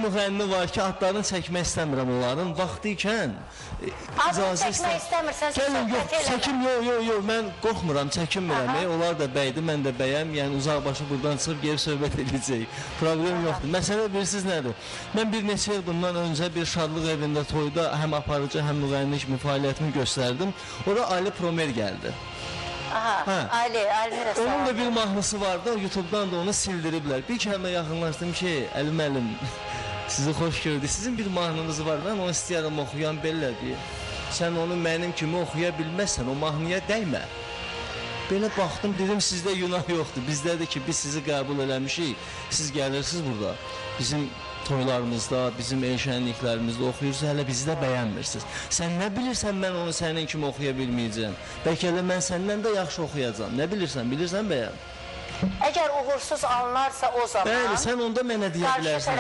müğənni var ki, adlarını çəkmək istəmirəm onların. Vaxtı ikən Adını çəkmək istəmirsən, gəlin, yox, çəkim, yox, mən qorxmuram, çəkinmirəm. Onlar da bəydir, mən də bəyəm. Yəni uzaqbaşı buradan çıxıb geri söhbət edəcək. Problem yoxdur. Məsələ bilirsiniz nədir? Mən bir neçə il bundan öncə bir şadlıq evində toyda həm aparıcı, həm müğənni kimi fəaliyyətimi göstərdim. Ora Ali Promer gəldi. Ali Rəsəl. Onun da bir mahnısı vardı, YouTube'dan da onu sildiriblər. Bir kəlmə yaxınlaşdım ki, əlim, sizi xoş gördük. Sizin bir mahnınız var, mən onu istəyərəm oxuyan belə deyir. Sən onu mənim kimi oxuya bilməzsən, o mahnıya dəymə. Belə baxdım, dedim sizdə günah yoxdur. Bizdədir ki, biz sizi qəbul eləmişik. Siz gəlirsiniz burada. Bizim toylarımızda, bizim şənliklərimizdə oxuyursunuz, hələ bizi də bəyənmirsiniz. Sən nə bilirsən, mən onu sənin kimi oxuya bilməyəcəm. Bəlkə də mən səndən də yaxşı oxuyacam. Nə bilirsən bəyən. Əgər uğursuz alınarsa o zaman... Bəli, sən onda mənə deyə bilərsən.